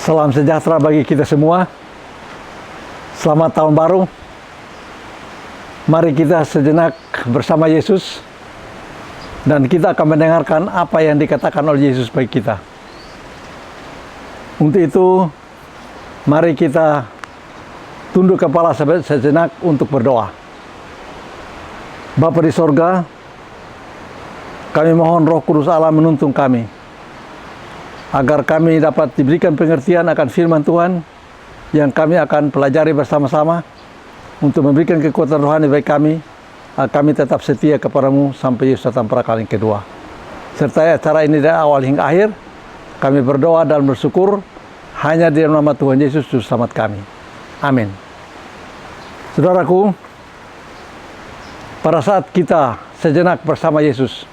Salam sejahtera bagi kita semua. Selamat tahun baru. Mari kita sejenak bersama Yesus dan kita akan mendengarkan apa yang dikatakan oleh Yesus bagi kita. Untuk itu, mari kita tunduk kepala sejenak untuk berdoa. Bapa di sorga, kami mohon Roh Kudus Allah menuntun kami, agar kami dapat diberikan pengertian akan firman Tuhan yang kami akan pelajari bersama-sama untuk memberikan kekuatan rohani bagi kami, agar kami tetap setia kepadamu sampai Yesus datang pada kali kedua. Sertai acara ini dari awal hingga akhir, kami berdoa dan bersyukur hanya di dalam nama Tuhan Yesus Juru Selamat kami. Amin. Saudaraku, pada saat kita sejenak bersama Yesus,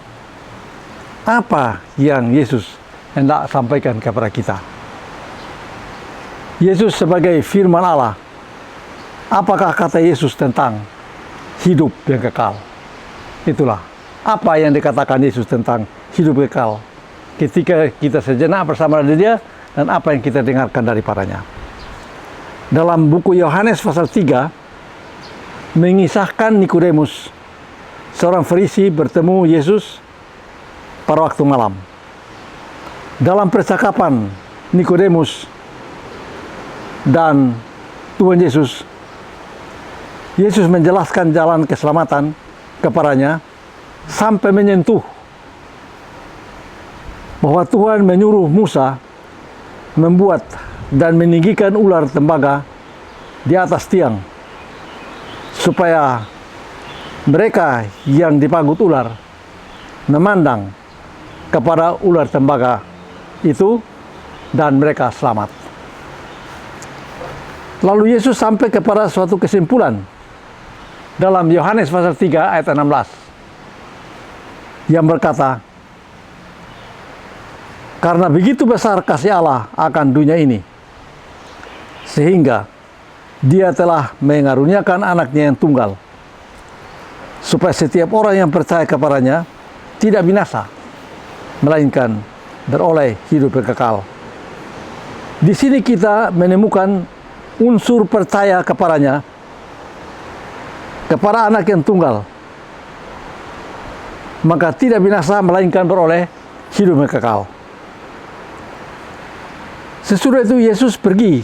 apa yang Yesus hendak sampaikan kepada kita? Yesus sebagai firman Allah. Apakah kata Yesus tentang hidup yang kekal? Itulah apa yang dikatakan Yesus tentang hidup kekal ketika kita sejenak bersama Dia dan apa yang kita dengarkan daripadanya. Dalam buku Yohanes pasal 3 mengisahkan Nikodemus, seorang Farisi bertemu Yesus pada waktu malam. Dalam percakapan Nikodemus dan Tuhan Yesus, Yesus menjelaskan jalan keselamatan kepadanya sampai menyentuh bahwa Tuhan menyuruh Musa membuat dan meninggikan ular tembaga di atas tiang supaya mereka yang dipagut ular memandang kepada ular tembaga itu dan mereka selamat. Lalu Yesus sampai kepada suatu kesimpulan dalam Yohanes pasal 3 ayat 16 yang berkata, karena begitu besar kasih Allah akan dunia ini, sehingga Dia telah mengaruniakan anaknya yang tunggal, supaya setiap orang yang percaya kepadanya tidak binasa, melainkan beroleh hidup yang kekal. Di sini kita menemukan unsur percaya kepadanya, kepada anak yang tunggal, maka tidak binasa melainkan beroleh hidup yang kekal. Sesudah itu Yesus pergi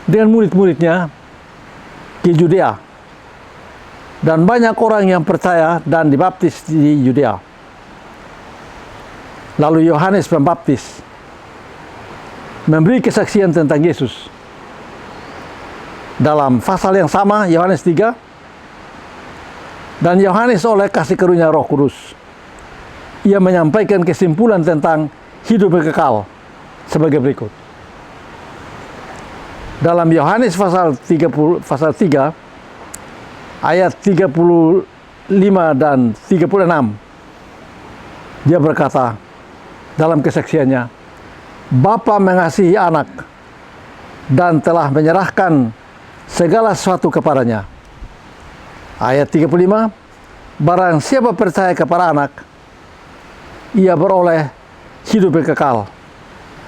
dengan murid-muridnya ke Yudea, dan banyak orang yang percaya dan dibaptis di Yudea. Lalu Yohanes Pembaptis memberi kesaksian tentang Yesus. Dalam pasal yang sama, Yohanes 3, dan Yohanes oleh kasih karunia Roh Kudus, ia menyampaikan kesimpulan tentang hidup yang kekal sebagai berikut. Dalam Yohanes pasal 3 ayat 35 dan 36, dia berkata dalam kesaksiannya, Bapa mengasihi anak dan telah menyerahkan segala sesuatu kepadanya. Ayat 35, barang siapa percaya kepada anak, ia beroleh hidup yang kekal.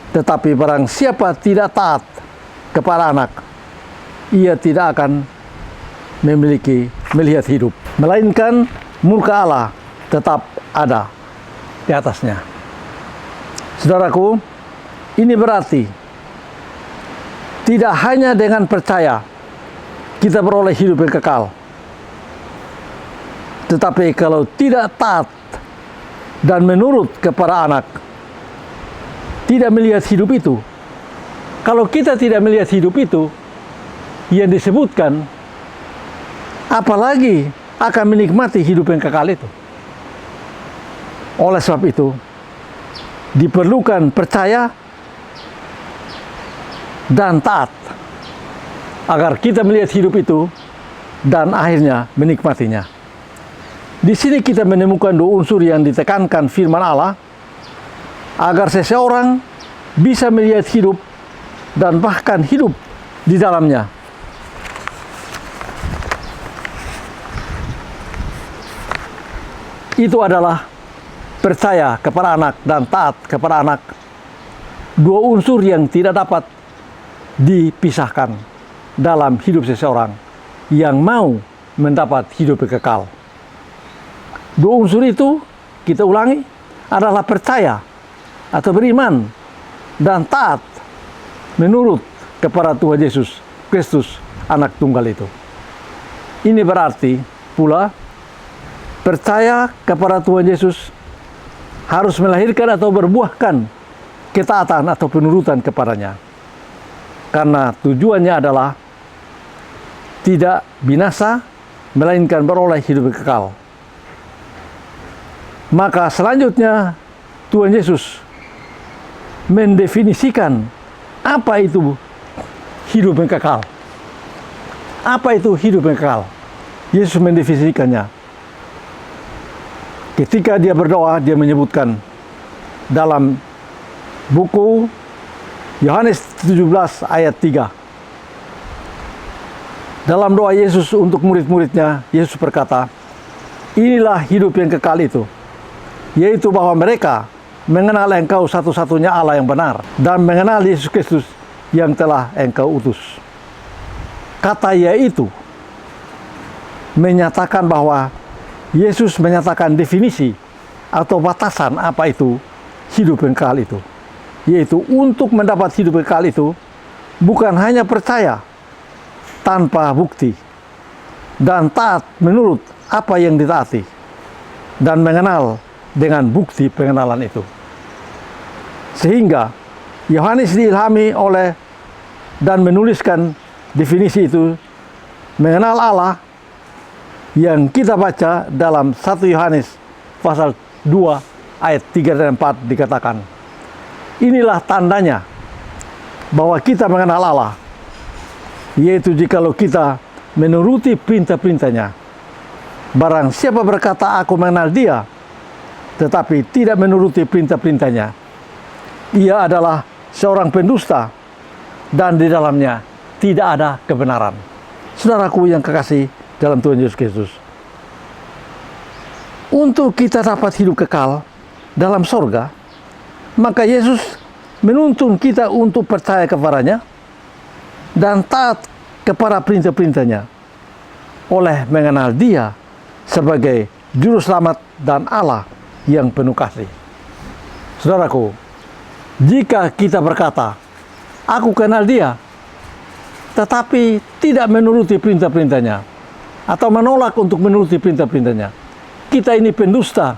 Tetapi barang siapa tidak taat kepada anak, ia tidak akan melihat hidup, melainkan murka Allah tetap ada di atasnya. Saudaraku, ini berarti tidak hanya dengan percaya kita beroleh hidup yang kekal, tetapi kalau tidak taat dan menurut kepada anak, tidak melihat hidup itu. Kalau kita tidak melihat hidup itu yang disebutkan, apalagi akan menikmati hidup yang kekal itu. Oleh sebab itu, diperlukan percaya dan taat agar kita melihat hidup itu dan akhirnya menikmatinya. Di sini kita menemukan dua unsur yang ditekankan firman Allah agar seseorang bisa melihat hidup dan bahkan hidup di dalamnya. Itu adalah percaya kepada anak dan taat kepada anak. Dua unsur yang tidak dapat dipisahkan dalam hidup seseorang yang mau mendapat hidup kekal. Dua unsur itu, kita ulangi, adalah percaya atau beriman dan taat menurut kepada Tuhan Yesus Kristus, Anak Tunggal itu. Ini berarti pula percaya kepada Tuhan Yesus harus melahirkan atau berbuahkan ketaatan atau penurutan kepadanya. Karena tujuannya adalah tidak binasa, melainkan beroleh hidup kekal. Maka selanjutnya Tuhan Yesus mendefinisikan apa itu hidup yang kekal. Apa itu hidup yang kekal? Yesus mendefinisikannya. Ketika dia berdoa, dia menyebutkan dalam buku Yohanes 17 ayat 3. Dalam doa Yesus untuk murid-muridnya, Yesus berkata, inilah hidup yang kekal itu, yaitu bahwa mereka mengenal Engkau satu-satunya Allah yang benar dan mengenal Yesus Kristus yang telah Engkau utus. Kata yaitu menyatakan bahwa Yesus menyatakan definisi atau batasan apa itu hidup yang kekal itu. Yaitu untuk mendapat hidup kekal itu bukan hanya percaya tanpa bukti dan taat menurut apa yang ditaati dan mengenal dengan bukti pengenalan itu. Sehingga Yohanes diilhami oleh dan menuliskan definisi itu mengenal Allah yang kita baca dalam 1 Yohanes pasal 2 ayat 3 dan 4 dikatakan, inilah tandanya bahwa kita mengenal Allah, yaitu jikalau kita menuruti perintah-perintahnya. Barang siapa berkata aku mengenal dia, tetapi tidak menuruti perintah-perintahnya, ia adalah seorang pendusta dan di dalamnya tidak ada kebenaran. Saudaraku yang kekasih dalam Tuhan Yesus Kristus, untuk kita dapat hidup kekal dalam sorga, maka Yesus menuntun kita untuk percaya kepadanya dan taat kepada perintah-perintahnya oleh mengenal dia sebagai juru selamat dan Allah yang penuh kasih. Saudaraku, jika kita berkata, aku kenal dia, tetapi tidak menuruti perintah-perintahnya atau menolak untuk menuruti perintah-perintahnya, kita ini pendusta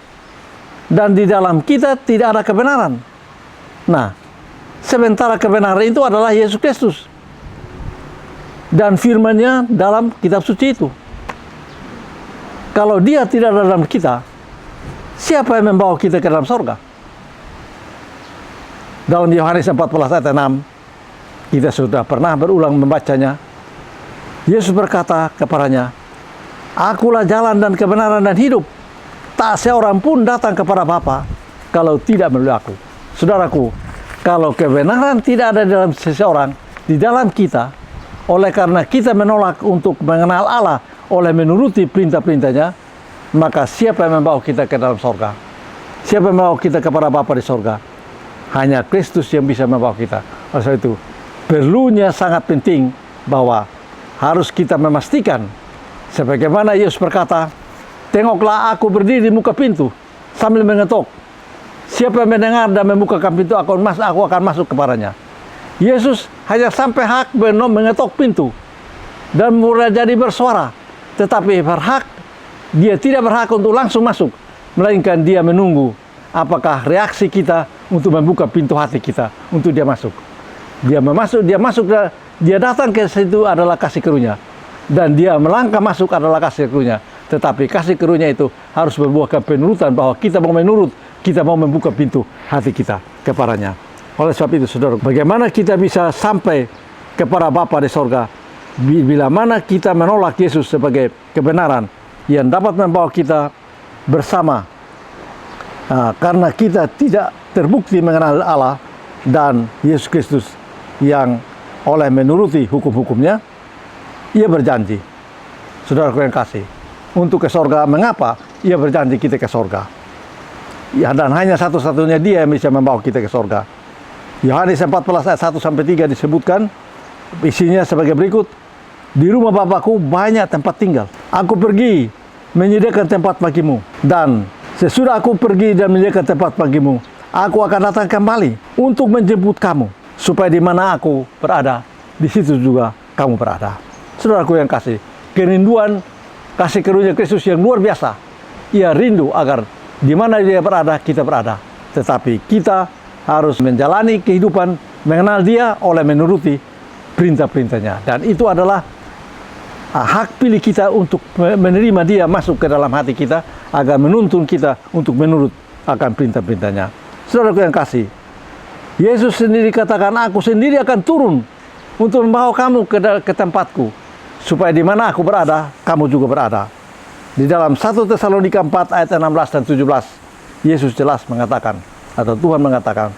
dan di dalam kita tidak ada kebenaran. Nah, sementara kebenaran itu adalah Yesus Kristus dan firman-Nya dalam kitab suci itu. Kalau dia tidak ada dalam kita, siapa yang membawa kita ke dalam sorga? Dalam Yohanes 14 ayat 6, kita sudah pernah berulang membacanya. Yesus berkata kepadanya, akulah jalan dan kebenaran dan hidup. Tak seorang pun datang kepada Bapa kalau tidak melalui aku. Saudaraku, kalau kebenaran tidak ada dalam seseorang, di dalam kita, oleh karena kita menolak untuk mengenal Allah oleh menuruti perintah-perintahnya, maka siapa yang membawa kita ke dalam sorga? Siapa yang membawa kita kepada Bapa di sorga? Hanya Kristus yang bisa membawa kita. Oleh sebab itu, perlunya sangat penting bahwa harus kita memastikan, sebagaimana Yesus berkata, tengoklah aku berdiri di muka pintu sambil mengetuk. Siapa yang mendengar dan membukakan pintu, aku akan masuk kepadanya. Yesus hanya sampai hak mengetuk pintu dan mulai jadi bersuara, tetapi dia tidak berhak untuk langsung masuk, melainkan dia menunggu apakah reaksi kita untuk membuka pintu hati kita untuk dia masuk. Dia datang ke situ adalah kasih karunia, dan dia melangkah masuk adalah kasih karunia. Tetapi kasih karunia itu harus berbuahkan penurutan, bahwa kita mau menurut, kita mau membuka pintu hati kita kepadanya. Oleh sebab itu, saudara, bagaimana kita bisa sampai kepada Bapa di sorga bila mana kita menolak Yesus sebagai kebenaran yang dapat membawa kita bersama, karena kita tidak terbukti mengenal Allah dan Yesus Kristus yang oleh menuruti hukum-hukumnya, ia berjanji, saudaraku yang kasih, untuk ke sorga. Mengapa? Ia berjanji kita ke sorga. Ya, dan hanya satu-satunya dia yang bisa membawa kita ke sorga. Yohanes 14 ayat 1-3 disebutkan, isinya sebagai berikut. Di rumah Bapakku banyak tempat tinggal. Aku pergi menyediakan tempat bagimu. Dan sesudah aku pergi dan menyediakan tempat bagimu, aku akan datang kembali untuk menjemput kamu, supaya di mana aku berada, di situ juga kamu berada. Saudaraku yang kasih, kerinduan kasih karunia Kristus yang luar biasa. Ia rindu agar di mana dia berada, kita berada. Tetapi kita harus menjalani kehidupan mengenal dia oleh menuruti perintah-perintahnya. Dan itu adalah hak pilih kita untuk menerima dia masuk ke dalam hati kita, agar menuntun kita untuk menurut akan perintah-perintahnya. Saudaraku yang kasih, Yesus sendiri katakan, aku sendiri akan turun untuk membawa kamu ke tempatku, supaya di mana aku berada, kamu juga berada. Di dalam 1 Tesalonika 4 ayat 16 dan 17, Yesus jelas mengatakan, atau Tuhan mengatakan,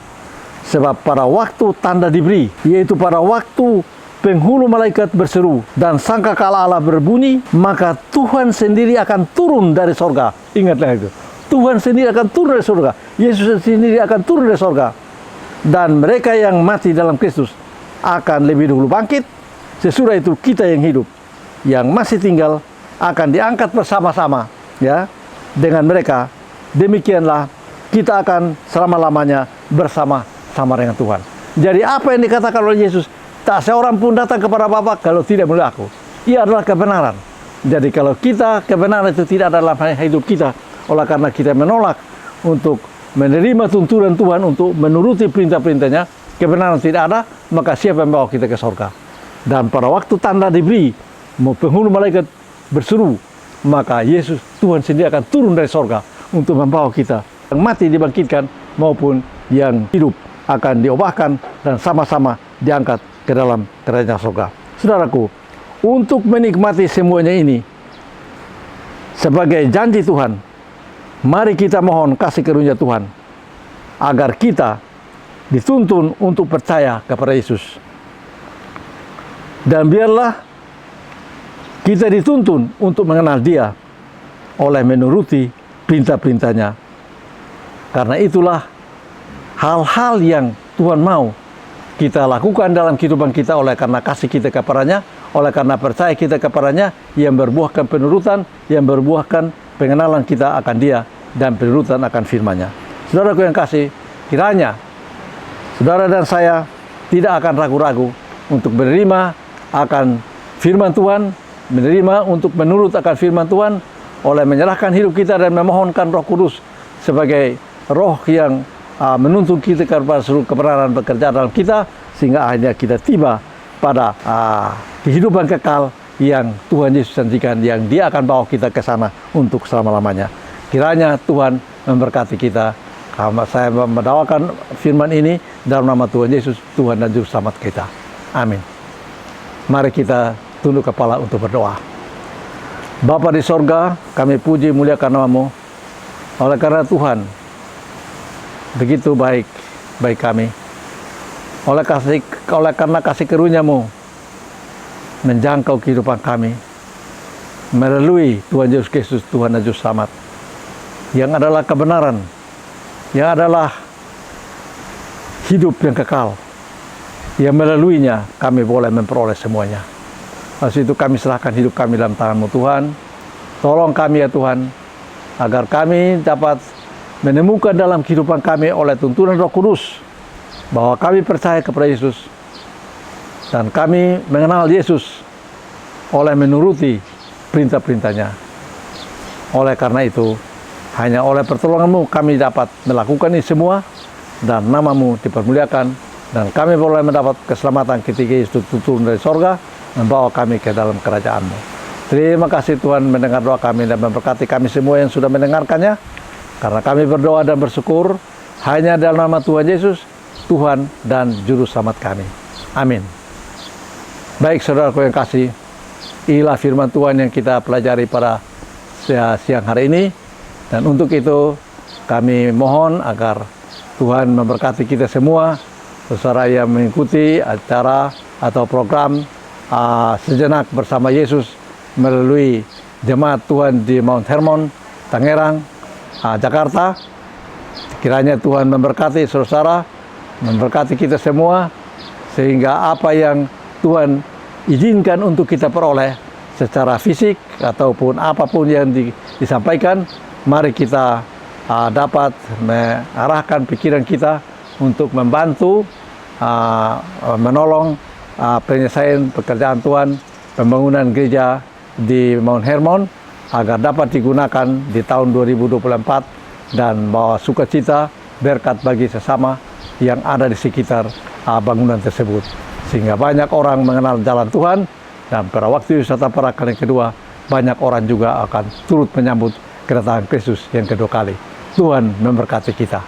sebab pada waktu tanda diberi, yaitu pada waktu penghulu malaikat berseru dan sangkakala Allah berbunyi, maka Tuhan sendiri akan turun dari sorga. Ingatlah itu. Tuhan sendiri akan turun dari sorga. Yesus sendiri akan turun dari sorga. Dan mereka yang mati dalam Kristus akan lebih dahulu bangkit. Sesudah itu kita yang hidup, yang masih tinggal, akan diangkat bersama-sama ya dengan mereka. Demikianlah kita akan selama-lamanya bersama-sama dengan Tuhan. Jadi apa yang dikatakan oleh Yesus, tak seorang pun datang kepada Bapa kalau tidak melalui aku. Ia adalah kebenaran. Jadi kalau kita, kebenaran itu tidak ada dalam hidup kita, oleh karena kita menolak untuk menerima tuntunan Tuhan, untuk menuruti perintah-perintahnya, kebenaran tidak ada, maka siapa yang membawa kita ke surga? Dan pada waktu tanda diberi, penghulu malaikat berseru, maka Yesus, Tuhan sendiri akan turun dari surga untuk membawa kita yang mati dibangkitkan maupun yang hidup akan diubahkan dan sama-sama diangkat ke dalam kerajaan surga. Saudaraku, untuk menikmati semuanya ini sebagai janji Tuhan, mari kita mohon kasih karunia Tuhan agar kita dituntun untuk percaya kepada Yesus. Dan biarlah kita dituntun untuk mengenal Dia oleh menuruti perintah-perintahnya. Karena itulah hal-hal yang Tuhan mau kita lakukan dalam kehidupan kita, oleh karena kasih kita kepadanya, oleh karena percaya kita kepadanya, yang berbuahkan penurutan, yang berbuahkan pengenalan kita akan Dia dan penurutan akan firman-Nya. Saudaraku yang kasih, kiranya saudara dan saya tidak akan ragu-ragu untuk menerima akan firman Tuhan, menerima untuk menurut akan firman Tuhan, oleh menyerahkan hidup kita dan memohonkan Roh Kudus sebagai roh yang menuntun kita kepada seluruh kebenaran bekerja dalam kita, sehingga akhirnya kita tiba pada kehidupan kekal yang Tuhan Yesus janjikan, yang Dia akan bawa kita ke sana untuk selama-lamanya. Kiranya Tuhan memberkati kita. Saya mendoakan firman ini dalam nama Tuhan Yesus, Tuhan dan Juru Selamat kita. Amin. Mari kita tunduk kepala untuk berdoa. Bapa di sorga, kami puji muliakan nama-Mu, oleh karena Tuhan begitu baik kami. Oleh karena kasih karunia-Mu menjangkau kehidupan kami melalui Tuhan Yesus Kristus, Tuhan dan Juru Selamat, yang adalah kebenaran, yang adalah hidup yang kekal, yang melaluinya kami boleh memperoleh semuanya. Maksud itu kami serahkan hidup kami dalam tangan-Mu Tuhan. Tolong kami ya Tuhan, agar kami dapat menemukan dalam kehidupan kami oleh tuntunan Roh Kudus bahwa kami percaya kepada Yesus dan kami mengenal Yesus oleh menuruti perintah-perintahnya. Oleh karena itu, hanya oleh pertolongan-Mu kami dapat melakukan ini semua, dan nama-Mu dipermuliakan, dan kami boleh mendapat keselamatan ketika Yesus turun dari sorga membawa kami ke dalam kerajaan-Mu. Terima kasih Tuhan mendengar doa kami dan memberkati kami semua yang sudah mendengarkannya. Karena kami berdoa dan bersyukur hanya dalam nama Tuhan Yesus, Tuhan dan Juru Selamat kami. Amin. Baik saudaraku yang kasih, inilah firman Tuhan yang kita pelajari pada siang hari ini. Dan untuk itu kami mohon agar Tuhan memberkati kita semua, saudara yang mengikuti acara atau program Sejenak Bersama Yesus melalui Jemaat Tuhan di Mount Hermon, Tangerang, Jakarta. Kiranya Tuhan memberkati saudara, memberkati kita semua, sehingga apa yang Tuhan izinkan untuk kita peroleh secara fisik ataupun apapun yang disampaikan, mari kita dapat mengarahkan pikiran kita untuk membantu menolong penyelesaian pekerjaan Tuhan, pembangunan gereja di Mount Hermon agar dapat digunakan di tahun 2024 dan bawa sukacita berkat bagi sesama yang ada di sekitar bangunan tersebut, sehingga banyak orang mengenal jalan Tuhan, dan pada waktu wisata Parakan yang kedua banyak orang juga akan turut menyambut kedatangan Kristus yang kedua kali. Tuhan memberkati kita.